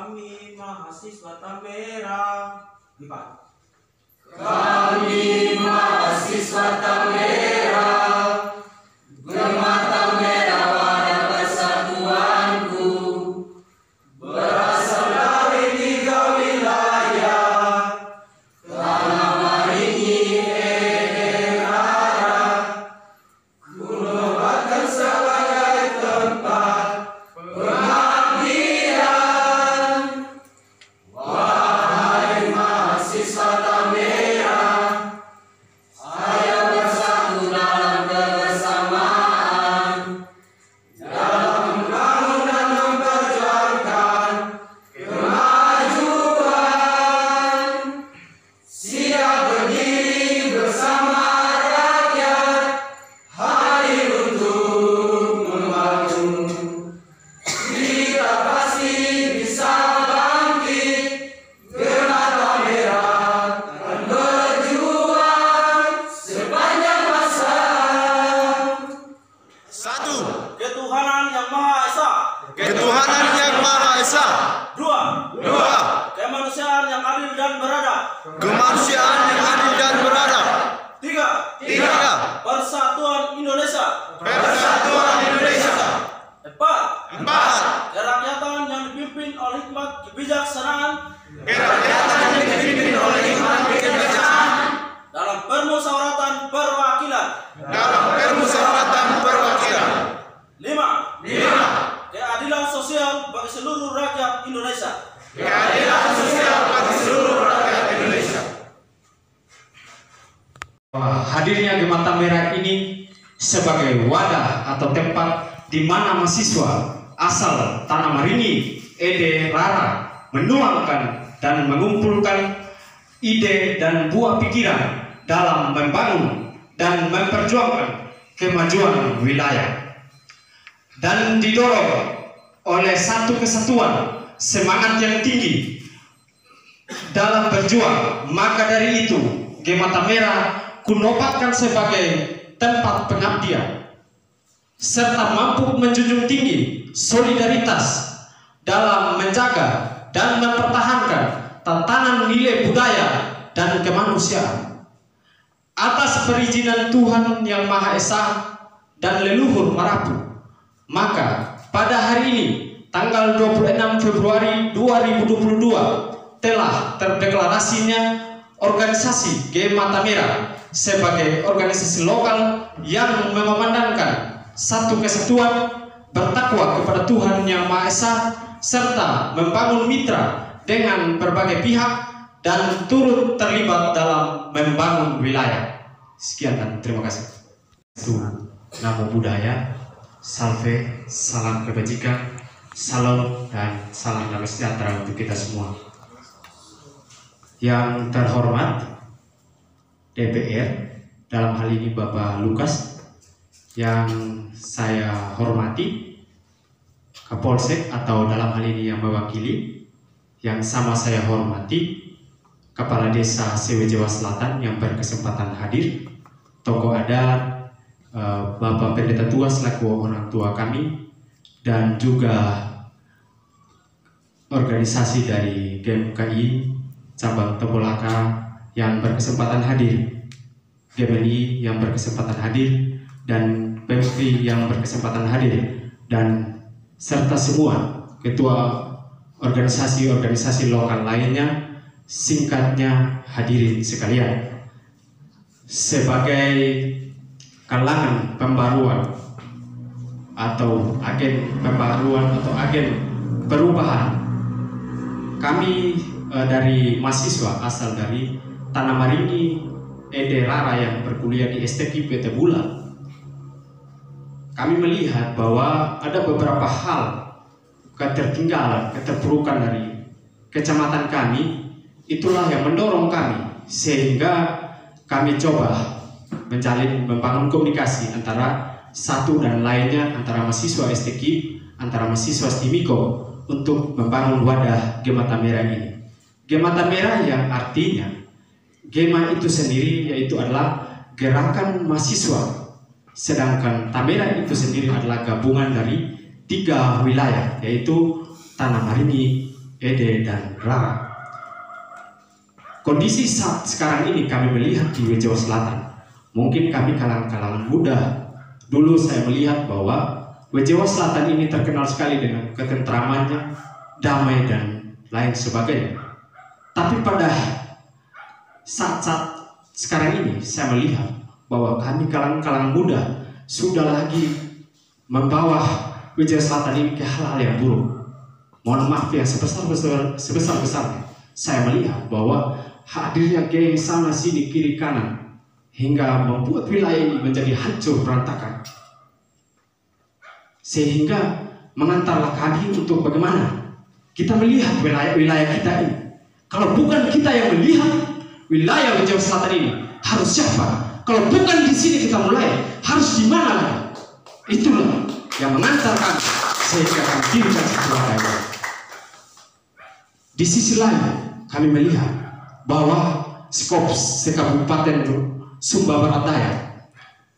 Kami mahasiswa Tambera. Kami mahasiswa Tambera, Gema Tambera Wadah Persatuanku, berasal dari 3 wilayah, Tanah Maringi, Ede, Rara, kunobatkan sebagai tempat pengabdian. Wahai mahasiswa Tambera, ayo bersatu dalam kebersamaan, dalam membangun dan memperjuangkan kemajuan. Siap berdiri bersama rakyat, hadir untuk membangun. Kita pasti bisa bangkit, Gema Tambera akan berjuang sepanjang masa. 1. Ketuhanan Yang Maha Esa. Ketuhanan Yang Maha Esa. 2. 2. Kemanusiaan yang adil dan beradab. Kemanusiaan yang adil dan beradab. 3. 3. Persatuan Indonesia. Persatuan Indonesia. 4. 4. Kerakyatan yang dipimpin oleh hikmat kebijaksanaan Kerakyatan yang dipimpin oleh hikmat kebijaksanaan dalam permusyawaratan perwakilan. dalam permusyawaratan perwakilan. 5. 5. Keadilan sosial bagi seluruh rakyat Indonesia. Keadilan sosial bagi seluruh rakyat Indonesia. Hadirnya Gema Tambera ini sebagai wadah atau tempat di mana mahasiswa asal Tanah Maringi, Ede, Rara menuangkan dan mengumpulkan ide dan buah pikiran dalam membangun dan memperjuangkan kemajuan wilayah, dan didorong oleh satu kesatuan semangat yang tinggi dalam berjuang. Maka dari itu Gema Tambera kunobatkan sebagai tempat pengabdian serta mampu menjunjung tinggi solidaritas dalam menjaga dan mempertahankan tatanan nilai budaya dan kemanusiaan. Atas perizinan Tuhan Yang Maha Esa dan leluhur Marapu, maka pada hari ini tanggal 26 Februari 2022 telah terdeklarasinya organisasi Gema Tambera sebagai organisasi lokal yang memandangkan satu kesatuan, bertakwa kepada Tuhan Yang Maha Esa, serta membangun mitra dengan berbagai pihak dan turut terlibat dalam membangun wilayah. Sekian dan terima kasih. Namo Buddhaya, salve, salam kebajikan, salam dan salam damai sejahtera untuk kita semua. Yang terhormat DPR, dalam hal ini Bapak Lukas, yang saya hormati Kapolsek atau dalam hal ini yang mewakili, yang sama saya hormati Kepala Desa Sewe Jawa Selatan yang berkesempatan hadir, tokoh adat, Bapak Pendeta Tua selaku orang tua kami, dan juga organisasi dari GMKI cabang Tobolaka yang berkesempatan hadir, GMNI yang berkesempatan hadir, dan PMFI yang berkesempatan hadir, dan serta semua ketua organisasi-organisasi lokal lainnya, singkatnya hadirin sekalian. Sebagai kalangan pembaruan atau agen pembaruan atau agen perubahan, kami dari mahasiswa asal dari Tanah Maringi, Ede, Rara yang berkuliah di STQ PT Bula, kami melihat bahwa ada beberapa hal ketertinggalan, keterpurukan dari kecamatan kami. Itulah yang mendorong kami sehingga kami coba membangun komunikasi antara satu dan lainnya, antara mahasiswa STQ, antara mahasiswa STIMIKO untuk membangun wadah Gema Tambera ini. Gema Tambera yang artinya Gema itu sendiri yaitu adalah gerakan mahasiswa, sedangkan Tambera itu sendiri adalah gabungan dari 3 wilayah, yaitu Tanah Maringi, Ede dan Rara. Kondisi saat sekarang ini kami melihat di Jawa Selatan, mungkin kami kalangan muda, dulu saya melihat bahwa Jawa Selatan ini terkenal sekali dengan ketentramannya, damai dan lain sebagainya. Tapi pada saat-saat sekarang ini saya melihat bahwa kami kalangan muda sudah lagi membawa Jawa Selatan ini ke hal-hal yang buruk. Mohon maaf ya, sebesar-besarnya saya melihat bahwa hadirnya geng sana sini kiri kanan hingga membuat wilayah ini menjadi hancur berantakan, sehingga mengantarlah kami untuk bagaimana kita melihat wilayah kita ini. Kalau bukan kita yang melihat wilayah Jawa Selatan ini, harus siapa? Kalau bukan di sini kita mulai, harus di mana? Itulah yang mengantar kami sehingga kami dirikan sebuah daerah. Di sisi lain, kami melihat bahwa skop sekabupaten Sumba Barat Daya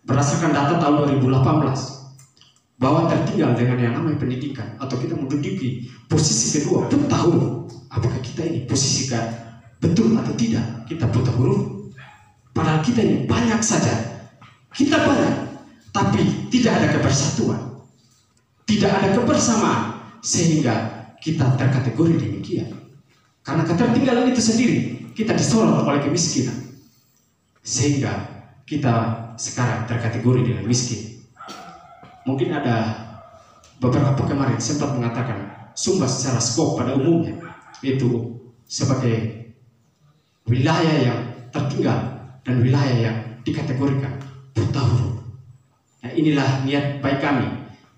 berdasarkan data tahun 2018 bahwa tertinggal dengan yang namanya pendidikan, atau kita menduduki posisi kedua. Pun tahu apakah kita ini posisi betul atau tidak, kita buta huruf. Padahal kita ini banyak saja, kita banyak, tapi tidak ada kebersatuan, tidak ada kebersamaan, sehingga kita terkategori demikian. Karena ketertinggalan itu sendiri, kita disorot oleh kemiskinan, sehingga kita sekarang terkategori dengan miskin. Mungkin ada beberapa kemarin sempat mengatakan Sumba secara skop pada umumnya itu sebagai wilayah yang tertinggal dan wilayah yang dikategorikan buta huruf. Nah, inilah niat baik kami,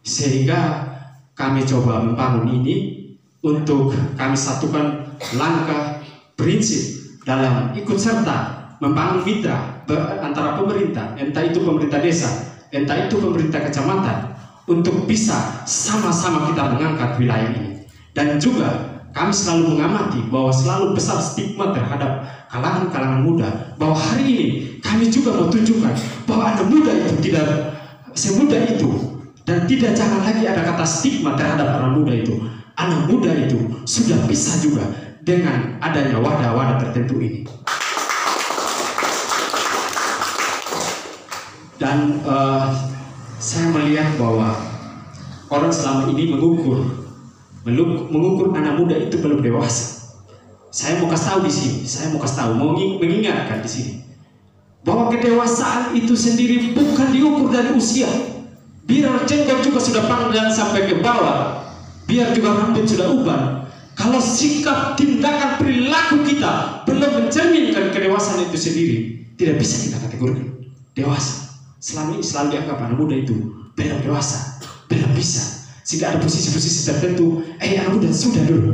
sehingga kami coba membangun ini untuk kami satukan langkah prinsip dalam ikut serta membangun mitra antara pemerintah, entah itu pemerintah desa, entah itu pemerintah kecamatan, untuk bisa sama-sama kita mengangkat wilayah ini. Dan juga kami selalu mengamati bahwa selalu besar stigma terhadap kalangan-kalangan muda, bahwa hari ini kami juga mau tunjukkan bahwa anak muda itu tidak semudah itu, dan tidak jangan lagi ada kata stigma terhadap anak muda itu. Anak muda itu sudah bisa juga dengan adanya wadah-wadah tertentu ini. Dan saya melihat bahwa orang selama ini mengukur anak muda itu belum dewasa. Saya mau kasih tahu di sini, mengingatkan di sini bahwa kedewasaan itu sendiri bukan diukur dari usia. Biar jenggot juga sudah panjang sampai ke bawah, biar juga rambut sudah uban, kalau sikap, tindakan, perilaku kita belum mencerminkan kedewasaan itu sendiri, tidak bisa kita kategorikan dewasa. Selama ini selalu dianggap anak muda itu belum dewasa, belum bisa, sehingga ada posisi-posisi tertentu. Anak muda sudah dulu,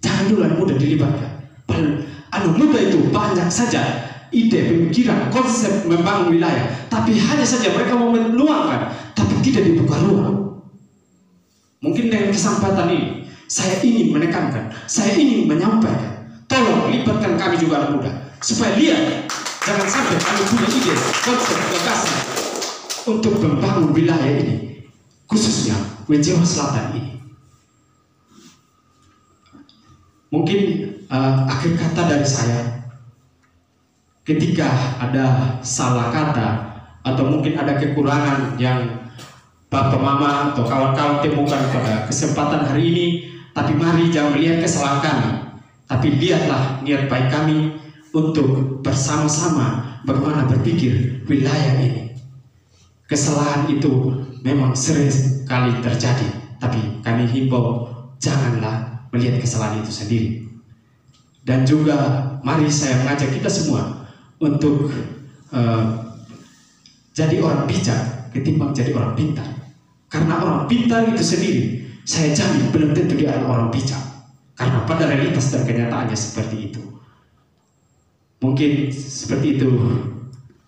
jangan dulu anak muda dilibatkan. Padahal anak muda itu banyak saja ide, pemikiran, konsep membangun wilayah, tapi hanya saja mereka mau menuangkan, tapi tidak dibuka ruang. Mungkin dengan kesempatan ini saya ingin menekankan, saya ingin menyampaikan, tolong libatkan kami juga anak muda, supaya lihat, jangan sampai kami punya ide, konsep, gagasan untuk membangun wilayah ini, khususnya Jawa Selatan ini. Mungkin akhir kata dari saya, ketika ada salah kata atau mungkin ada kekurangan yang Bapak Mama atau kawan-kawan temukan pada kesempatan hari ini, tapi mari jangan melihat kesalahan kami, tapi lihatlah niat baik kami untuk bersama-sama bagaimana berpikir wilayah ini. Kesalahan itu memang sering kali terjadi, tapi kami himbau janganlah melihat kesalahan itu sendiri. Dan juga mari saya mengajak kita semua untuk jadi orang bijak ketimbang jadi orang pintar. Karena orang pintar itu sendiri, saya jamin belum tentu dia adalah orang bijak. Karena pada realitas dan kenyataannya seperti itu. Mungkin seperti itu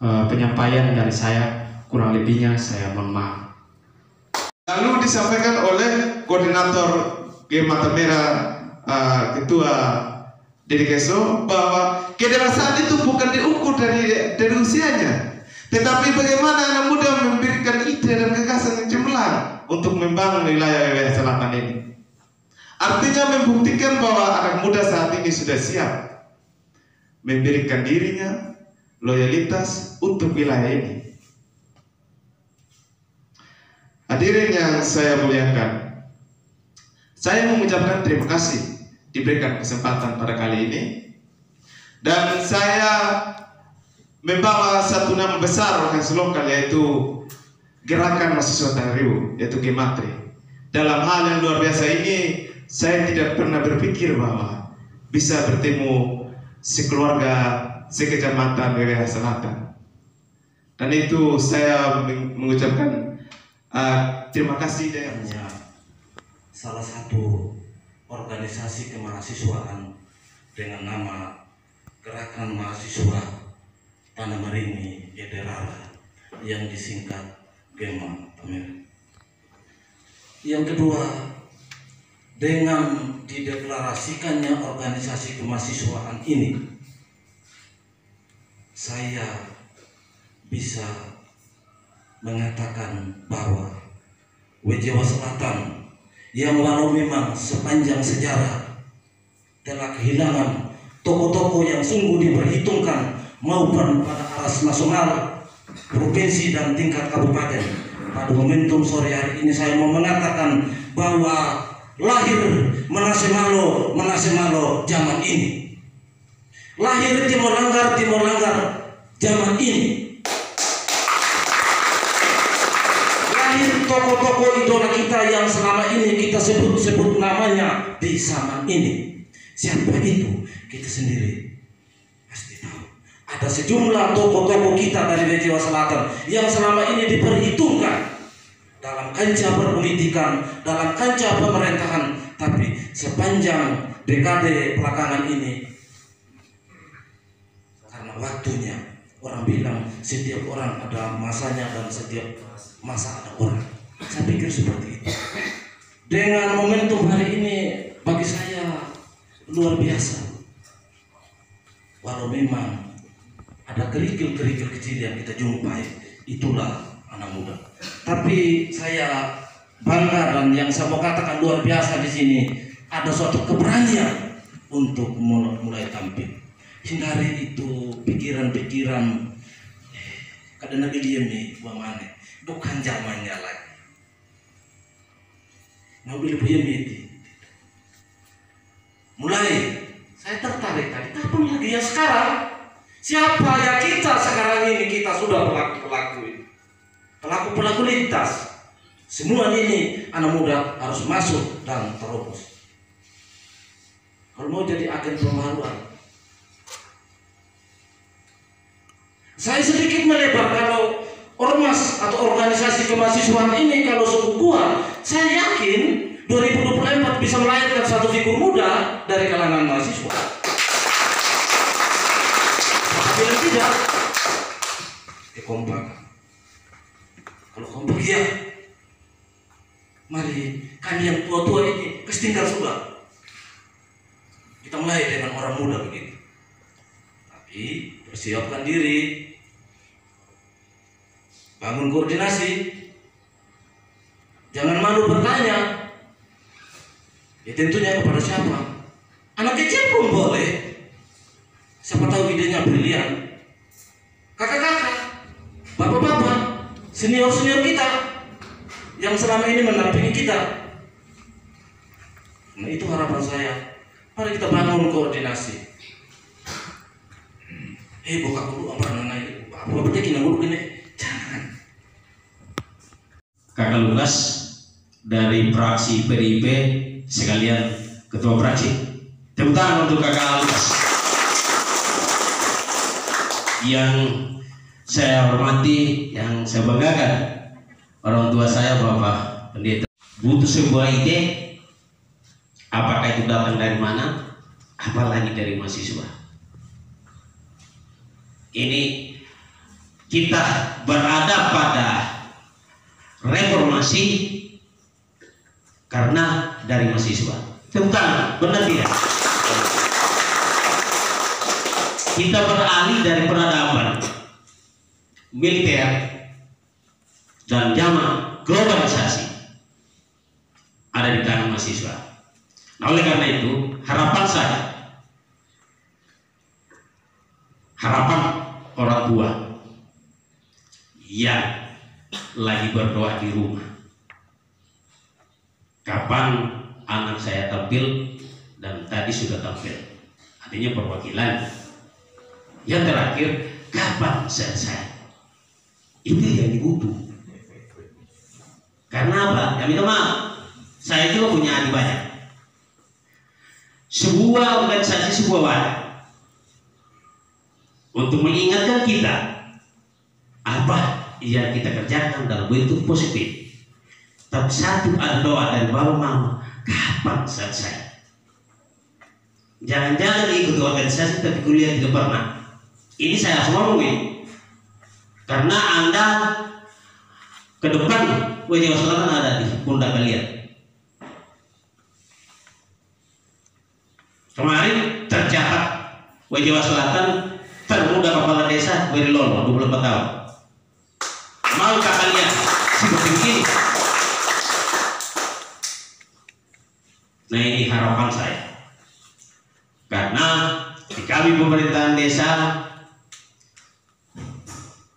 penyampaian dari saya, kurang lebihnya saya mohon maaf. Lalu disampaikan oleh koordinator G Mata Merah Ketua Dedikeso bahwa kedewasaan itu bukan diukur dari usianya, tetapi bagaimana anak muda memberikan ide dan gagasan yang cemerlang untuk membangun wilayah selatan ini. Artinya membuktikan bahwa anak muda saat ini sudah siap memberikan dirinya loyalitas untuk wilayah ini. Hadirin yang saya muliakan, saya mengucapkan terima kasih diberikan kesempatan pada kali ini, dan saya membawa satu nama besar organisasi lokal, yaitu Gerakan Mahasiswa Tanariu, yaitu Gematri. Dalam hal yang luar biasa ini, saya tidak pernah berpikir bahwa bisa bertemu sekeluarga, sekecamatan wilayah selatan. Dan itu saya mengucapkan terima kasih. Hanya salah satu organisasi kemahasiswaan dengan nama Gerakan Mahasiswa Tanah Marini Ederara yang disingkat GEMA Tamera. Yang kedua, dengan dideklarasikannya organisasi kemahasiswaan ini, saya bisa mengatakan bahwa Jawa Selatan yang walau memang sepanjang sejarah telah kehilangan tokoh-tokoh yang sungguh diperhitungkan maupun pada aras nasional, provinsi dan tingkat kabupaten. Pada momentum sore hari ini saya mau mengatakan bahwa lahir Manase Malo zaman ini, lahir Timor Langgar zaman ini, lahir tokoh-tokoh idola kita yang selama ini kita sebut namanya di zaman ini. Siapa itu? Kita sendiri pasti tahu. Ada sejumlah tokoh-tokoh kita dari Jawa Selatan yang selama ini diperhitungkan dalam kancah perpolitikan, dalam kancah pemerintahan, tapi sepanjang dekade belakangan ini, karena waktunya, orang bilang setiap orang ada masanya dan setiap masa ada orang. Saya pikir seperti itu. Dengan momentum hari ini bagi saya luar biasa. Walau memang ada kerikil-kerikil kecil yang kita jumpai, itulah anak muda. Tapi saya bangga, dan yang saya mau katakan luar biasa di sini, ada suatu keberanian untuk mulai tampil. Hindari itu pikiran-pikiran kadang diem nih, bagaimana? Bukan zamannya lagi. Mobil diem itu. Mulai saya tertarik tadi, kapan lagi ya sekarang? Siapa ya kita sekarang ini? Kita sudah pelaku lintas. Semua ini anak muda harus masuk dan terobos. Kalau mau jadi agen pembaruan, saya sedikit melebar. Kalau ormas atau organisasi kemahasiswaan ini kalau suku gua, saya yakin 2024 bisa melahirkan satu figur muda dari kalangan mahasiswa. Bila tidak, kompak. Kalau kompak ya, mari kami yang tua-tua ini kesetinggal sudah. Kita mulai dengan orang muda begitu. Tapi persiapkan diri, bangun koordinasi, jangan malu bertanya. Ya tentunya kepada siapa? Anak kecil pun boleh. Siapa tahu idenya brilian. Kakak-kakak, bapak-bapak, senior-senior kita yang selama ini mendampingi kita. Nah, itu harapan saya. Mari kita bangun koordinasi. Buka dulu apa namanya? Apa betul dulu gini? Jangan. Kakak Lukas dari fraksi PDIP sekalian ketua fraksi. Tepuk tangan untuk Kakak Lukas. Yang saya hormati, yang saya banggakan, orang tua saya Bapak Pendeta. Butuh sebuah ide, apakah itu datang dari mana, apalagi dari mahasiswa. Ini kita berada pada reformasi karena dari mahasiswa. Tepuk tangan, benar tidak? Kita beralih dari peradaban militer dan zaman globalisasi ada di tangan mahasiswa. Oleh karena itu, harapan saya, harapan orang tua yang lagi berdoa di rumah, kapan anak saya tampil, dan tadi sudah tampil, artinya perwakilan. Yang terakhir, kapan selesai? Itu yang dibutuh. Karena apa? Ya minta maaf, saya juga punya adik banyak. Sebuah organisasi, sebuah wadah untuk mengingatkan kita apa yang kita kerjakan dalam bentuk positif. Tapi satu, ada doa dari Bapak Mama, kapan selesai? Jangan-jangan ikut organisasi tapi kuliah tidak pernah. Ini saya harus ngomong ini, karena Anda ke depan Jawa Selatan ada di pundak kalian. Kemarin tercatat Jawa Selatan termuda kepala desa Beri Lolo 24 tahun. Maukah kalian seperti ini? Nah, ini harapan saya. Karena di kami pemerintahan desa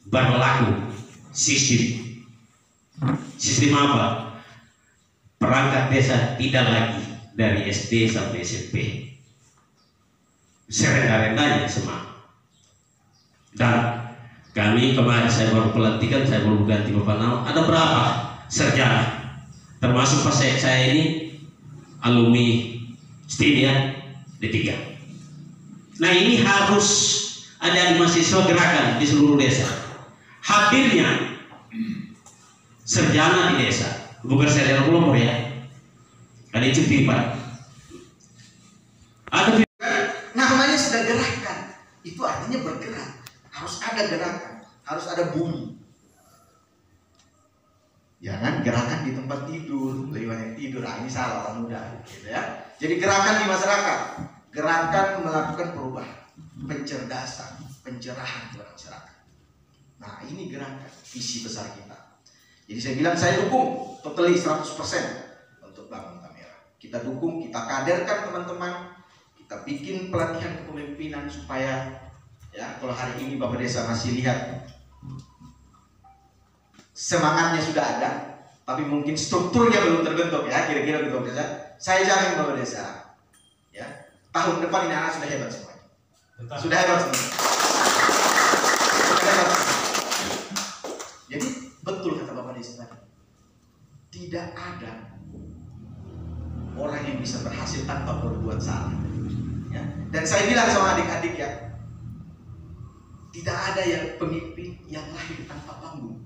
berlaku sistem apa? Perangkat desa tidak lagi dari SD sampai SMP, serendah-rendahnya semua. Dan kami kemarin saya baru pelantikan, saya baru ganti Bapak Nau, ada berapa sarjana, termasuk pas saya ini alumni STIM ya, D3. Nah, ini harus ada di mahasiswa gerakan di seluruh desa. Hadirnya sarjana di desa, bukan sarjana pelopor ya. Ada itu pipa. Ada namanya sudah gerakan. Itu artinya bergerak. Harus ada gerakan, harus ada bunyi. Jangan gerakan di tempat tidur, lebih banyak tidur. Nah, ini salah orang muda, gitu ya. Jadi gerakan di masyarakat, gerakan melakukan perubahan, pencerdasan, pencerahan kepada masyarakat. Nah, ini gerakan visi besar kita. Jadi saya bilang saya dukung totally 100% untuk Bangun Tamera. Kita dukung, kita kaderkan teman-teman, kita bikin pelatihan kepemimpinan supaya ya, kalau hari ini Bapak Desa masih lihat semangatnya sudah ada, tapi mungkin strukturnya belum terbentuk ya, kira-kira gitu Bapak Desa. Saya jamin Bapak Desa, ya, tahun depan ini anak sudah hebat semuanya. Sudah hebat semuanya. Sudah hebat semuanya. Jadi betul kata Bapak Desa tadi, tidak ada orang yang bisa berhasil tanpa berbuat salah. Ya. Dan saya bilang sama adik-adik ya, tidak ada yang pemimpin yang lahir tanpa panggung.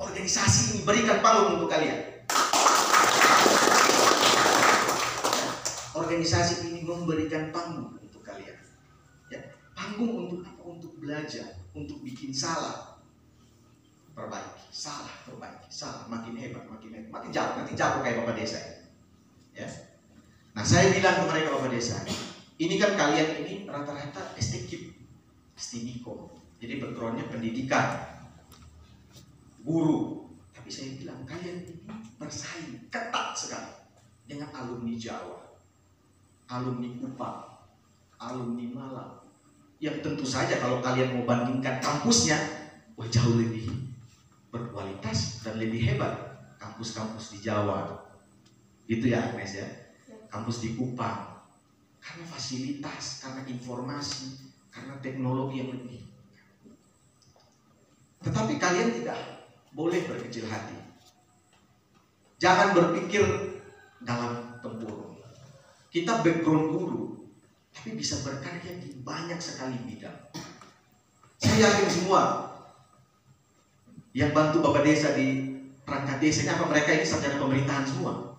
Organisasi ini berikan panggung untuk kalian. Organisasi ini memberikan panggung untuk kalian. Ya. Panggung untuk apa? Untuk belajar, untuk bikin salah, perbaiki, salah, perbaiki, salah, makin hebat, makin jauh, nanti jauh kayak Bapak Desa. Ya. Nah, saya bilang ke mereka Bapak Desa, ini kan kalian ini rata-rata STKIP, STIKOM, jadi backgroundnya pendidikan, guru. Tapi saya bilang kalian ini bersaing ketat sekali dengan alumni Jawa, alumni Kupang, alumni Malang, yang tentu saja kalau kalian mau bandingkan kampusnya, wah jauh lebih berkualitas dan lebih hebat kampus-kampus di Jawa, gitu ya Agnes ya, kampus di Kupang, karena fasilitas, karena informasi, karena teknologi yang lebih. Tetapi kalian tidak boleh berkecil hati. Jangan berpikir dalam tempurung. Kita background guru, tapi bisa berkarya di banyak sekali bidang. Saya yakin semua yang bantu Bapak Desa di perangkat desa ini, apa mereka ini sarjana pemerintahan semua?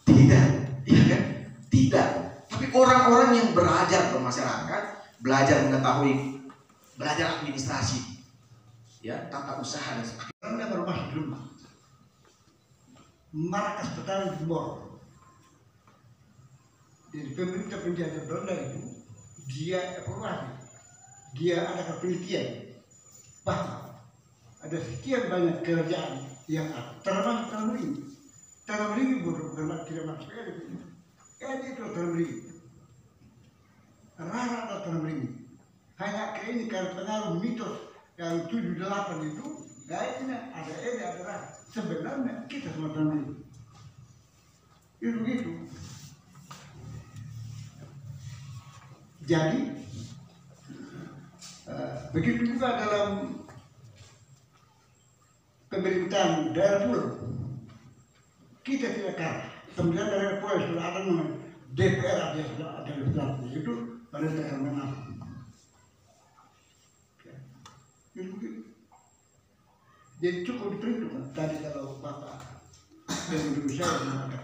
Tidak, iya kan? Tidak. Tapi orang-orang yang belajar ke masyarakat, belajar mengetahui, belajar administrasi, ya, tata usaha dan sebagainya. Karena berumah di rumah, markas petani di Moro. Jadi pemerintah penjajah Belanda itu dia evaluasi, dia ada penelitian, bahwa ada sekian banyak kerajaan yang termasuk tanam ini. Tanam ini bukan tidak masuk sekali. itu terberingin. Rara terberingin. Hanya ke ini karena pengaruh mitos yang 7-8 itu, kayaknya ada ini ada rara. Sebenarnya kita semua terberingin. Itu gitu. Jadi begitu juga dalam pemerintahan daerah pulau, kita tidak kalah. Kemudian daerah pulau sudah ada namanya DPR, ada legislatif itu pada daerah mana. Jadi cukup diperhitungkan. Tadi kalau Bapak Indonesia mengatakan